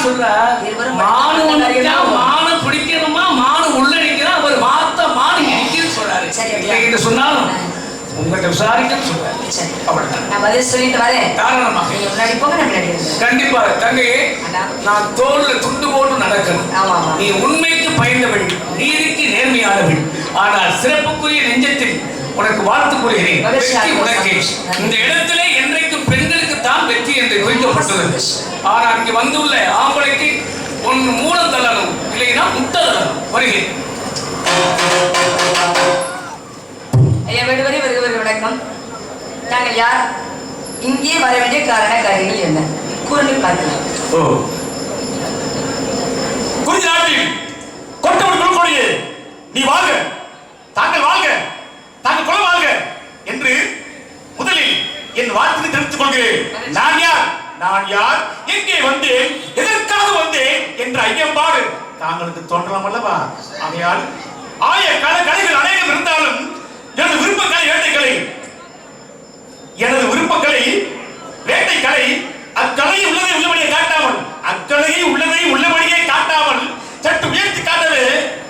சொல்றா மானு பிடிக்கணுமா மானு உள்ளடிக்கிறா அவர் வார்த்தை மானு இடிக்குன்னு சொல்றாரு. என்கிட்ட சொன்னாலும் உங்ககிட்ட விசாரிக்கன்னு சொல்றாரு. நான் பதில் சொல்லிட்டு வரேன். தாராளமா நீங்க முன்னாடி போங்க, நான் பின்னாடி வரேன். கண்டிப்பா தங்கையே, நான் தோல்ல துண்டு போட்டு நடக்கணும். நீ உண்மைக்கு பயந்தவள், நீதிக்கு நேர்மையானவள். ஆனால் சிறப்புக்குரிய நெஞ்சத்தில் உனக்கு வாழ்த்து கூறுகிறேன். உனக்கு இந்த இடத்திலே என்றைக்கும் பெண்களுக்கு தான் வெற்றி என்று குறிக்கப்பட்டுள்ளது. ஆனால் இங்கு வந்துள்ள ஆம்பளைக்கு ஒன்று மூலம் தள்ளணும், இல்லைன்னா முட்டை தள்ளணும். வருகிறேன். ஐயா வேண்டுவரை வருகிறவர்கள் வணக்கம். நாங்கள் யார், இங்கே வர வேண்டிய காரண காரியங்கள் என்ன கூறுங்கள் பார்க்கலாம். குறிஞ்சி நாட்டில் கொட்டவன் குலக்கோடியே நீ வாழ்க, தாங்கள் வாழ்க, தாங்கள் குலம் வாழ்க என்று முதலில் என் வாழ்த்துக்கு தெரிவித்துக் கொள்கிறேன். நான் யார், நான் யார், எங்கே வந்தேன், எதற்காக வந்தேன் என்ற ஐயம்பாடு தாங்களுக்கு தோன்றலாம் அல்லவா? ஆகையால் கலைகள் அநேகம் இருந்தாலும் எனது விருப்பக்கலை வேட்டைக்கலை, எனது விருப்பக்கலை வேட்டைக்கலை அக்கலையை உள்ளதை உள்ளபடியே காட்டாமல், அக்கலையை உள்ளதை உள்ளபடியே காட்டாமல் சற்று உயர்த்தி காட்டவே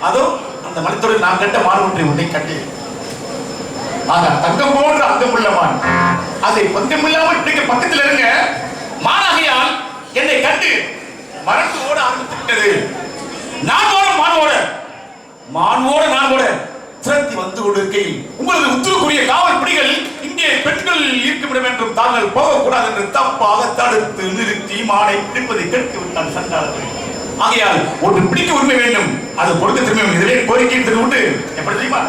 அதோ அந்த மலைத்தொடரில் நான் கட்ட மான் ஒன்றை உன்னை கட்டேன். ஆக தங்கம் போன்ற அங்கம் உள்ளமான், அதை பங்கமில்லாமல் பிடிக்க பக்கத்தில் இருங்க. மானாகையால் என்னை கண்டு மறந்து ஓட ஆரம்பித்துவிட்டது. நான் ஓட மானோட, மானோட நான் ஓட திரட்டி வந்து கொண்டிருக்கையில் உங்களது உத்தரவுக்குரிய காவல் பிடிகள் இங்கே பெண்கள் இருக்குமிடம் என்றும் தாங்கள் போகக்கூடாது என்று தப்பாக தடுத்து நிறுத்தி மானை பிடிப்பதை கேட்க விட்டால் சண்டாளர்கள். ஆகையால் ஒன்று பிடிக்க உரிமை வேண்டும், அது கொடுக்க திரும்ப இதிலே கோரிக்கை உண்டு. எப்படி தெரியுமா?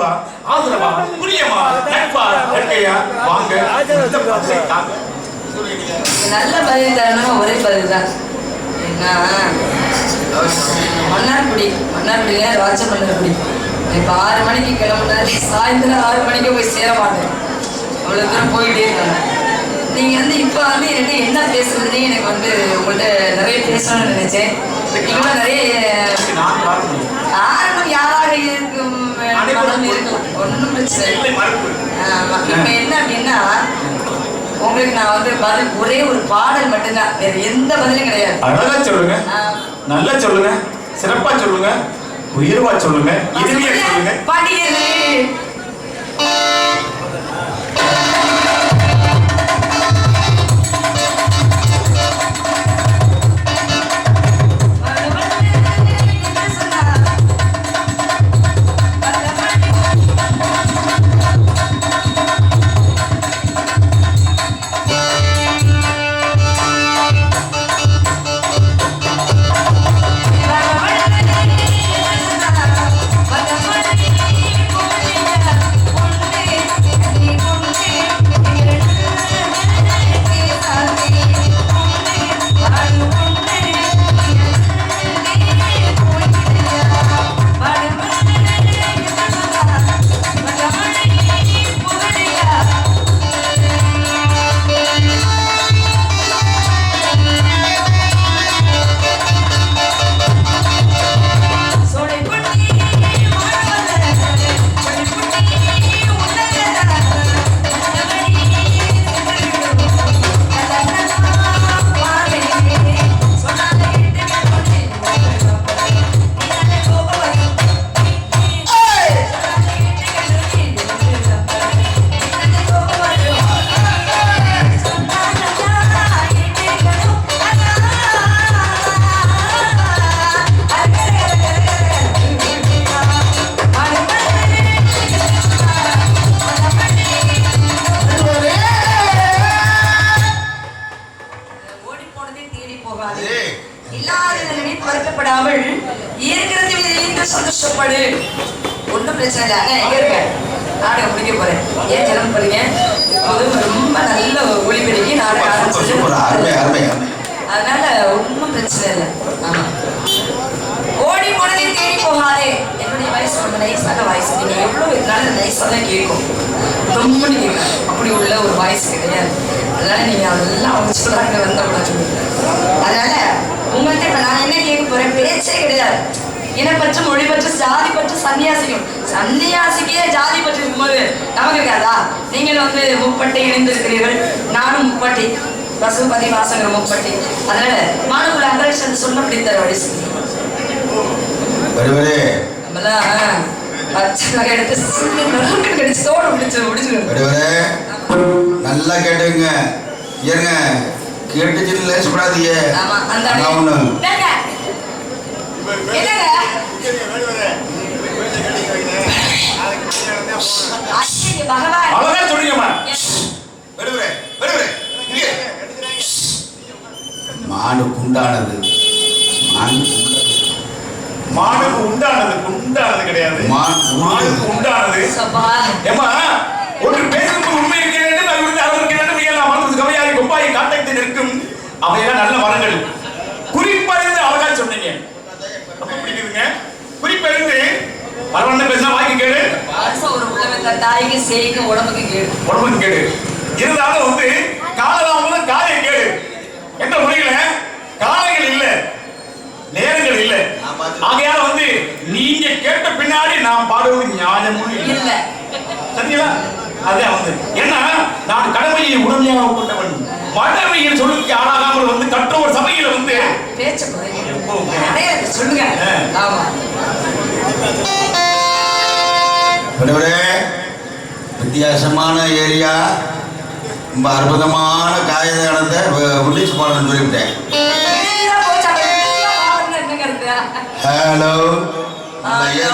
அன்பா ஆதரவா புரியமா நட்பா இயற்கையா வாங்க தாங்க. நல்ல பதில் தரணும். ஒரே பதில் தான். என்ன மன்னார்குடியில ராஜ மன்னார்குடி. இப்போ 6 மணிக்கு கிளம்புனாலே சாயந்தரம் 6 மணிக்கு போய் சேர மாட்டேன். அவ்வளோ தூரம் போயிட்டே இருக்காங்க. நீங்கள் வந்து இப்போ வந்து என்கிட்ட என்ன பேசுறதுன்னு எனக்கு வந்து உங்கள்கிட்ட நிறைய பேசணும்னு நினைச்சேன். நீங்களும் நிறைய ஆரம்பம் யாராக இருக்கும் இருக்கும் ஒன்றும் பிரச்சனை இல்லை. ஆமாம். இப்போ என்ன அப்படின்னா உங்களுக்கு நான் வந்து பதில் ஒரே ஒரு பாடல் மட்டும்தான், வேற எந்த பதிலும் கிடையாது. அழகா சொல்லுங்க, நல்லா சொல்லுங்க, சிறப்பா சொல்லுங்க, உயர்வா சொல்லுங்க, இனிமையா சொல்லுங்க. பாடியது சந்தோஷப்படு. ஒன்றும் பிரச்சனை இல்லை. எங்க இருக்க நாடக முடிக்க போறேன். ஏன் கிளம்ப போறீங்க? ரொம்ப நல்ல ஒளிபெருக்கி நாடகம் ஆரம்பிச்சு, அதனால ஒன்றும் பிரச்சனை இல்லை. ஆமா, ஓடி போனதை தேடி போகாதே. என்னுடைய வயசு ரொம்ப நைஸான வயசு. நீங்க எவ்வளவு இருந்தாலும் நைஸாக தான் கேட்கும், ரொம்ப கேட்கும். அப்படி உள்ள ஒரு வயசு கிடையாது. அதனால நீங்க அதெல்லாம் அவங்க சொல்றாங்க வந்தக்கூடாது. அதனால உங்கள்கிட்ட இப்ப நான் என்ன கேட்க போறேன், பேச்சே கிடையாது. இனப்பற்று, மொழிப்பற்று, ஜாதி பற்று, சன்னியாசிக்கும். சன்னியாசிக்கே ஜாதி பற்று இருக்கும்போது நமக்கு இருக்காதா? நீங்களும் வந்து முப்பட்டை இணைந்திருக்கிறீர்கள், நானும் முப்பட்டை, பசுபதி வாசகர் முப்பட்டை. அதனால மானுக்குள்ள அங்கரேஷன் சொல்ல பிடித்தர வழி நம்மளாம் பச்சை எடுத்து கடிச்சு தோடு முடிச்சு நல்லா கேட்டுங்க. ஏங்க கேட்டுச்சு லேசப்படாதீங்க. ஆமா, அந்த ஒண்ணு மானுக்கு உண்டானது மானுக்கு உண்டானது உண்டானது கிடையாது. மானுக்கு உண்டானது ஒன்று பேசும் உண்மை இருக்க வேண்டும், அது வந்து அளவு இருக்க வேண்டும். எல்லாம் மனது கவையாகி கொப்பாயை காட்டத்தை நிற்கும். அவையெல்லாம் நல்ல வரங்கள். குறிப்பறிந்து அழகா சொன்னீங்க, பிடிக்குதுங்க. குறிப்பறிந்து பரவாயில்ல பேசினா வாங்கி கேடு, ஒரு உலகத்தை தாய்க்கு சேய்க்கு உடம்புக்கு கேடு, உடம்புக்கு கேடு. இருந்தாலும் வந்து காலதாமதம் காலை கேடு என்ற முறையில காலைகள் இல்ல, நேரங்கள் இல்ல. ஆகையால வந்து நீங்க கேட்ட பின்னாடி நான் பாடுவது நியாயமும் இல்ல. சரிங்களா? அதான் வந்து ஏன்னா நான் கடமையை உடமையாக கொண்டவன். மடமையின் சொல்லுக்கு ஆளாகாமல் வந்து கற்றோர் சபையில வந்து பேச்ச சொல்லுங்க. ஆமா, வித்தியாசமான ஏரியா, ரொம்ப அற்புதமான காயத்தை முன்னீஸ் பாடல் சொல்லிவிட்டேன். ஹலோ காயா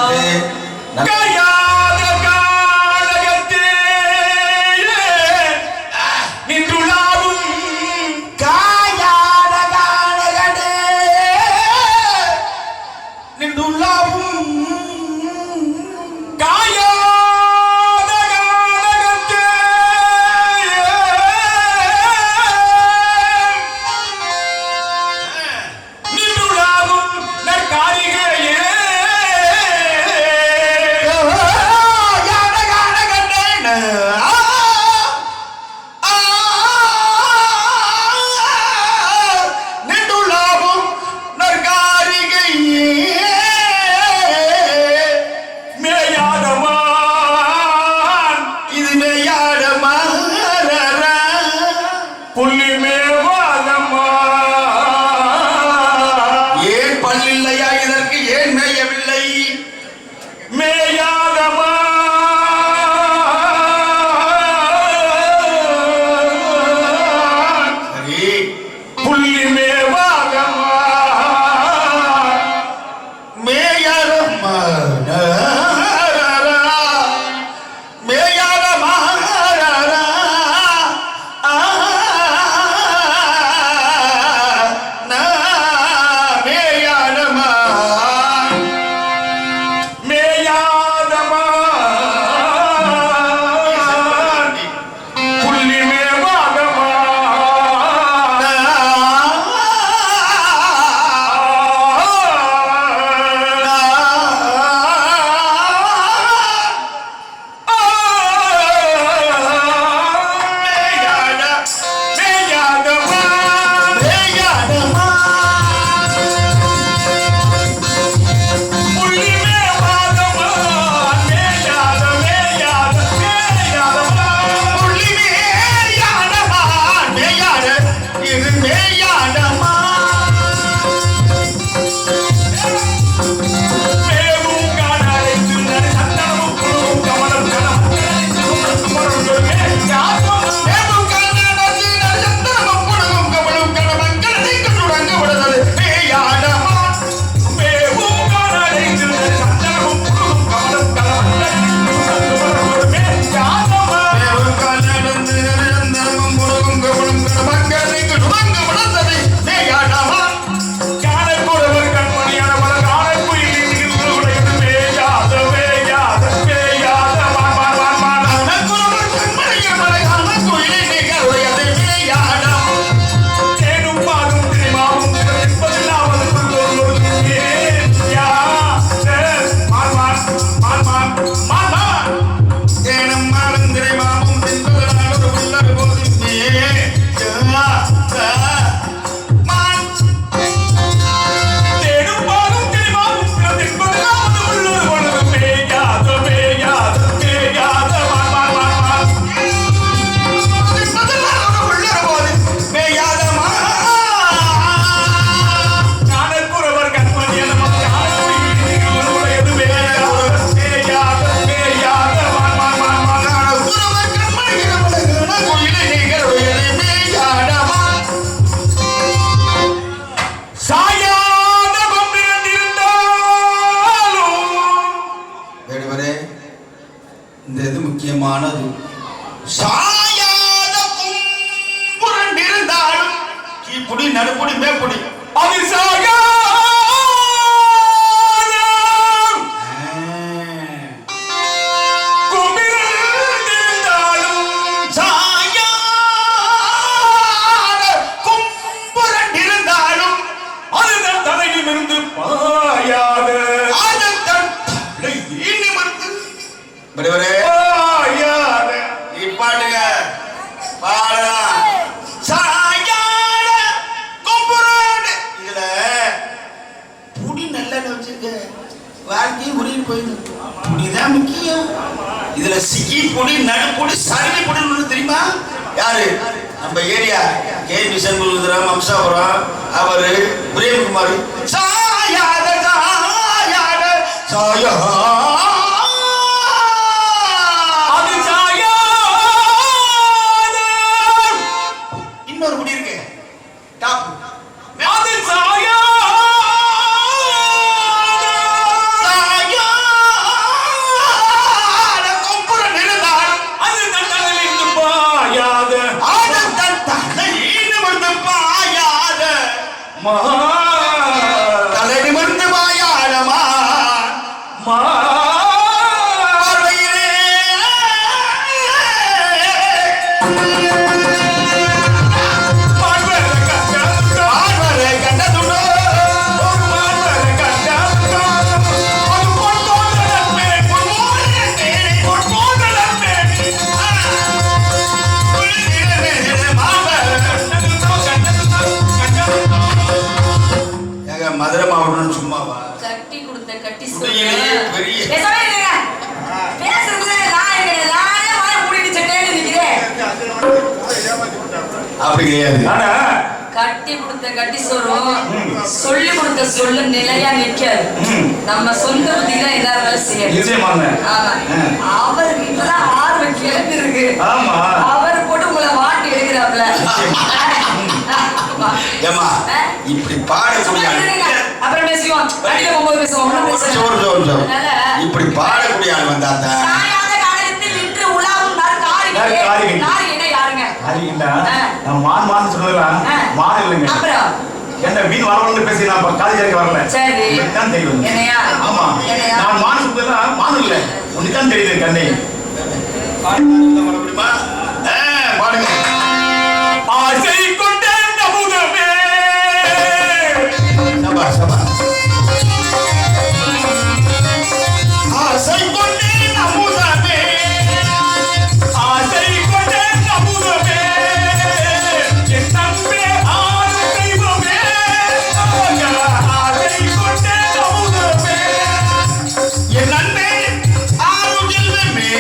அற்புதமானது. சாயாத கும்புரன் இருந்தாலும் கீப்புடி நடுப்புடி மேப்புடி அது சாயா பாடுங்க பாடலாம். சாயாத கும்புரன் இதுல புடி நல்லா வச்சிருக்க வாழ்க்கையும் உரின்னு போயிடும். புடிதான் முக்கியம். இதுல சிக்கி பொடி நடுப்பொடி சருவி பொடி தெரியுமா? யாரு? நம்ம ஏரியா கேபி சண்முகசுந்தரம் அம்சாபுரம் அவரு பிரேம்குமார். சாயாத சாயாத சாயா இன்னொரு குடி இருக்கு டாப் அது சாயா சாயா கொம்புரன் இருந்தால் அது தன்னலிருந்து பாயாத அது தன்னலிருந்து பாயாத மா தலைநிமிர்ந்து பாயாதமா மா மதுரை மாவட்டம் சும்மாவா? கட்டி கொடுத்த கட்டி அப்படி கிடையாது. கட்டி கொடுத்த கட்டி சொல்றோம் சொல்லி கொடுத்த சொல்லு நிலையா நிக்காது. நம்ம சொந்த புத்தி தான் எல்லாரும் வேலை செய்யணும். அவருக்கு இப்பதான் ஆர்வம் கிளம்பி இருக்கு. அவர் போட்டு உங்களை வாட்டி எடுக்கிறாப்ல. ஏமா இப்படி பாடக்கூடிய அப்புறம் பேசுவோம். வண்டியில போகும்போது பேசுவோம். இப்படி பாடக்கூடிய ஆள் வந்தாதான் என்ன மீன் வரணும்னு பேசி நான் காலேஜ் வரல. சரி தான் தெரியும். ஆமா நான் மான் சுத்தல மான் இல்ல உனக்கு தான் தெரியுது கண்ணே. முடியுமா? பாடுங்க. ஆசை கொண்ட நமுதமே சபா சபா ஆசை கொண்ட நமுதமே ஆசை கொண்ட நமுதமே என் தம்பே ஆறு தெய்வமே ஆசை கொண்ட நமுதமே என் நன்மை ஆறு செல்வமே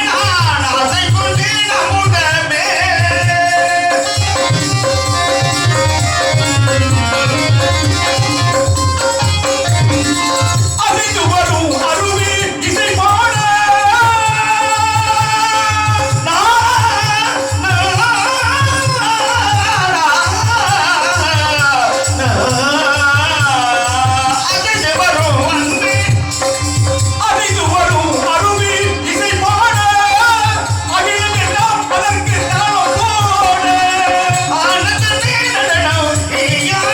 நான் ஆசை கொண்ட நமுதமே அதிர்ந்து வரும் அருவி இசை பாட அதிர்ந்து வரும் அருவி இசை பாட அகிலம் எல்லாம் அதற்கு தாளம் போட ஆனந்த திருநடனம் நீயாட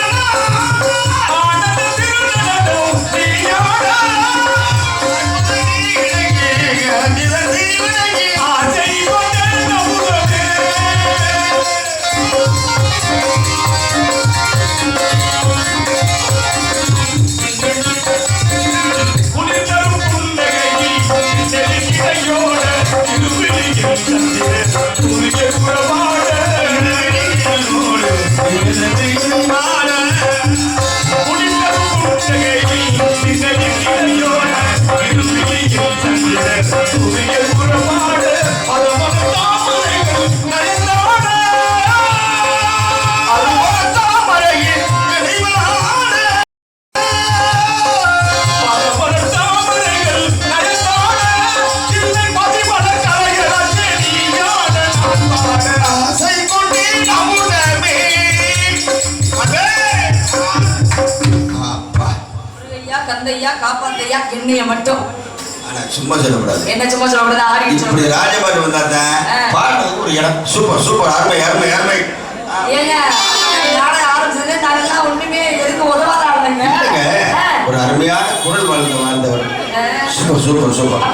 ஆசை கொண்ட நமுதமே குளிர்தரும் புன்னகையில் செழிக்கையோட திருவிழியில் சந்திர உரிய புறவாட குளிர்தரும் புன்னகையில் செழிக்கையோட திருவிழியில் சந்திர உரிய புறவாட பலமன தாமரைகள் நயந்தாட அதுபோல தாமரையில் விளைவாட பலமன தாமரைகள் நயந்தாட இல்லை மதிமல கலைகள் செடியாட ஆசை கொண்டே நமுதமே அடே அப்பா முருகையா கந்தையா காப்பாத்தையா என்னைய மட்டும் ஆனா சும்மா சொல்லக்கூடாது. என்ன சும்மா சொல்லக்கூடாது? ஆடி இப்படி ராஜபாட்டு வந்தாதான் பாடுறதுக்கு ஒரு இடம். சூப்பர் சூப்பர், அருமை அருமை அருமை. ஏங்க நாடகம் ஆரம்பிச்சது நாடெல்லாம் ஒண்ணுமே எதுக்கு உதவாத ஆளுங்க. ஒரு அருமையான குரல் வாழ்ந்தவர். Super super super.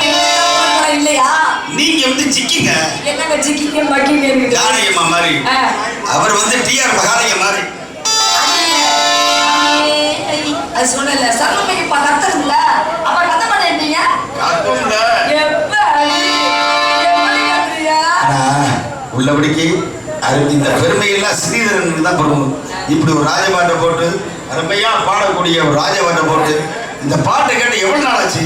இல்லையா? நீங்க வந்து சிக்கிங்க. என்னங்க சிக்கிங்க பக்கிங்க இருக்குது? ஜானகியம்மா மாதிரி. அவர் வந்து டிஆர் மகாலிங்க மாதிரி. அது சொன்னல சர்வமைக்கு கத்தணும்ல. அப்ப கத்த மாட்டேன்றீங்க? கத்தணும்ல. உள்ளபடிக்கு அதுக்கு இந்த பெருமையெல்லாம் ஸ்ரீதரன் தான் கொடுக்கணும். இப்படி ஒரு ராஜபாட்டை போட்டு அருமையா பாடக்கூடிய ஒரு ராஜபாட்டை போட்டு இந்த பாட்டை கேட்டு எவ்வளவு நாள் ஆச்சு?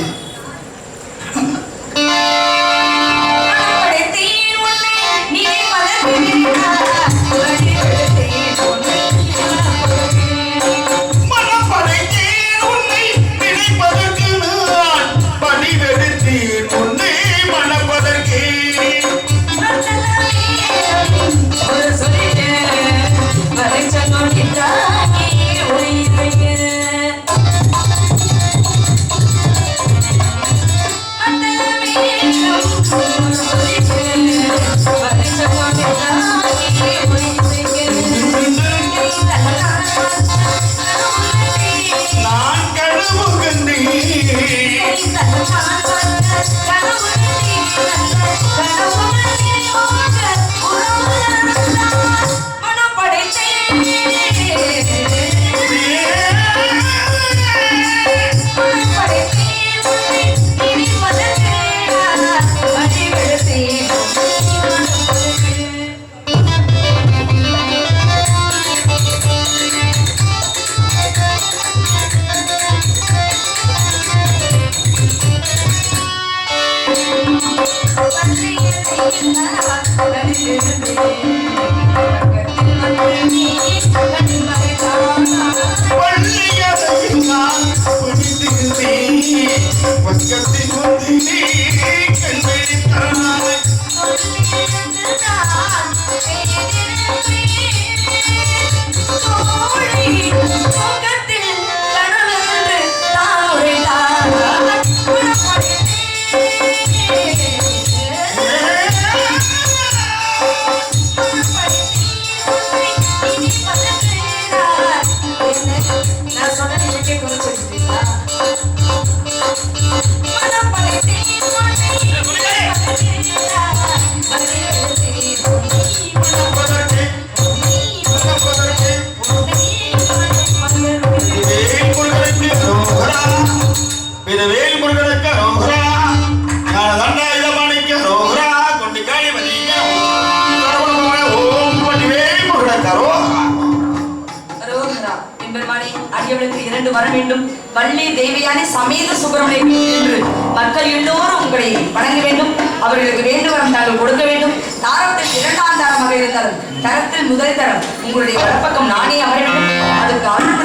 வள்ளி தேவியானி சமேத சுப்பிரமணியம் என்று மக்கள் எல்லோரும் உங்களை வணங்க வேண்டும். அவர்களுக்கு வேண்டுவரம் தாங்கள் கொடுக்க வேண்டும். தாரத்தில் 2ஆம் தாரமாக இருந்தாலும் தரத்தில் முதல் தரம் உங்களுடைய வலப்பக்கம் நானே அமர வேண்டும். அதுக்கு அருள்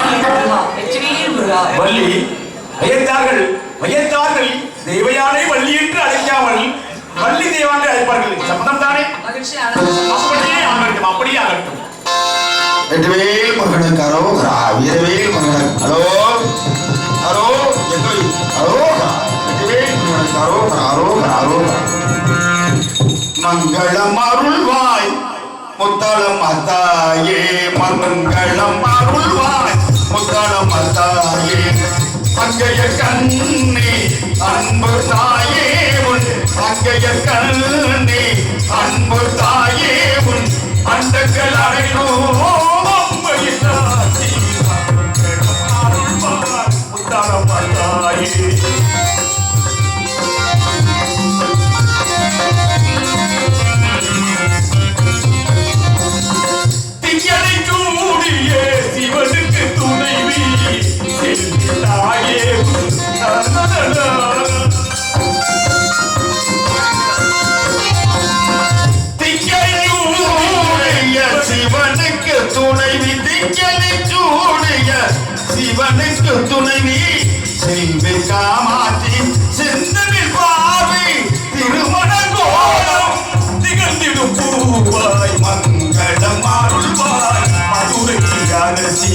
வள்ளி வயத்தார்கள் தேவையானை வள்ளி என்று அழைக்காமல் வள்ளி தேவானை அழைப்பார்கள். சம்மதம் தானே? மகிழ்ச்சி. அப்படியே ஆகட்டும், அப்படியே ஆகட்டும். வெற்றிவேல் முருகனுக்கு அரோகரா. வீரவேல் முருகனுக்கு ஹலோ ஹலோ அரோகரா. வெற்றிவேல் முருகனுக்கு அரோகரா அரோகரா அரோகரா. மங்களம் அருள்வாய் முத்தாளம் அத்தாயே. மங்களம் அருள்வாய் முத்தாளம் அத்தாயே. அங்கைய கண்ணே அன்பு தாயே உன். அங்கைய கண்ணே அன்பு தாயே உன். அண்டங்கள் அடையும் முத்தாளம் அத்தாயே. சிவனுக்கு துணைவி செல்கிறாயே. சிவனுக்கு துணைவி திக்கலை சூடிய சிவனுக்கு துணைவி செல்வி காமாட்சி செந்தமிழ் பாவி திருமண கோலம் திகழ்ந்திடும் பூவாய். மங்களம் அருள்வாய் மதுரை அரசி.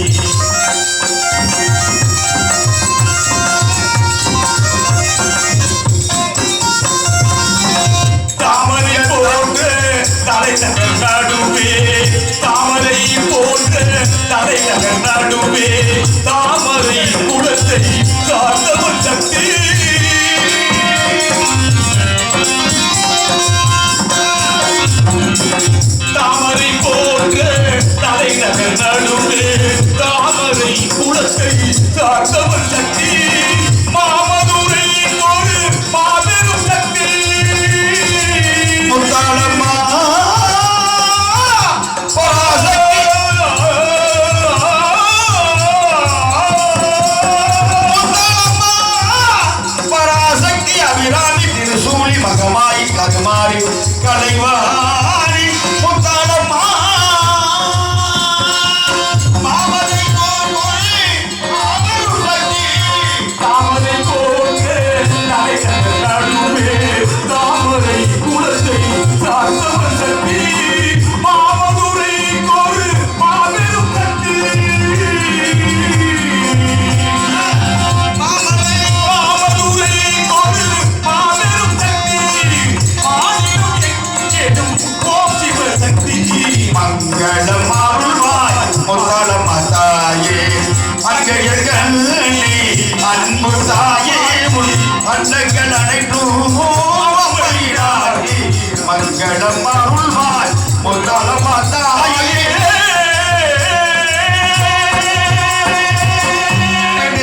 குலத்தை சார்ந்தவள் சக்தி தாமரை போன்ற தலைநகர் நடுவே தாமரை குலத்தை சார்ந்தவள் சக்தி மாமதுரை ஒரு மாபெரும் சக்தி முத்தாளம்மா பராசக்தி முத்தாளம்மா பராசக்தி அபிராமி திருசூலி மகமாயி ககுமாரி கலைவாணி முத்தாளம்மா மாமதை கோரி மாபெரும் சக்தி தாமரை போன்ற தலைநகர் நடுவே தாமரை குலத்தை சார்ந்தவள் சக்தி மாமதுரை ஒரு மாபெரும் சக்தி மாமதுரை ஒரு மாபெரும் சக்தி ஆயிரம் எங்கேனும் ஓம் சிவ சக்தி மங்களம் அருள்வாய் முத்தாளம்மா தாயே அங்கையர்கள் நீ அன்பு தாயே முன் அன்னங்கள் அனைத்தும் வழியிடாதே. மங்களம் அருள்வாய் முத்தாளம்மா தாயே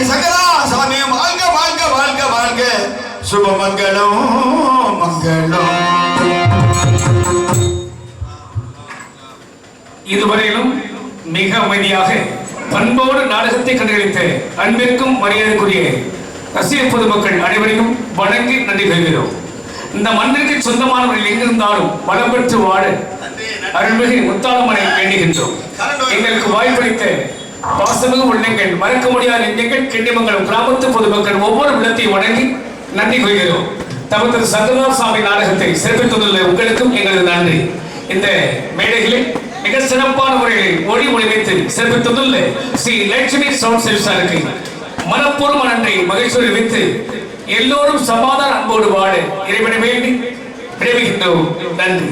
சகலா சாமி வாழ்க வாழ்க வாழ்க வாழ்க சுபமங்கலம் மங்களம். இதுவரையிலும் மிக அமைதியாக பண்போடு நாடகத்தை கண்டுகளித்த அன்பிற்கும் மரியாதைக்குரிய ரசிக பொதுமக்கள் அனைவரையும் வணங்கி நன்றி கொள்கிறோம். இந்த மண்ணிற்கு சொந்தமானவர்கள் எங்கிருந்தாலும் வளம் பெற்று வாழ அருள்மிகு முத்தாளம்மனை வேண்டுகின்றோம். எங்களுக்கு வாய்ப்பளித்த பாசமிகு உள்ளங்கள், மறக்க முடியாத நெஞ்சங்கள், கிண்டிமங்கலம் கிராமத்து பொதுமக்கள் ஒவ்வொரு உள்ளத்தையும் வணங்கி நன்றி கொள்கிறோம். தமது சங்கரதாஸ் சாமி நாடகத்தை சிறப்பித்துள்ள உங்களுக்கும் எங்களது நன்றி. இந்த மேடைகளில் மிக சிறப்பான முறையில் ஒளி ஒளிவைத்து சிறப்பித்துள்ள ஸ்ரீ லட்சுமி சவுண்ட் செல்சாருக்கு மனப்பூர்வ நன்றி மகிழ்ச்சியை வைத்து எல்லோரும் சமாதான அன்போடு வாழ இறைவனை வேண்டி விரைவுகின்றோம். நன்றி.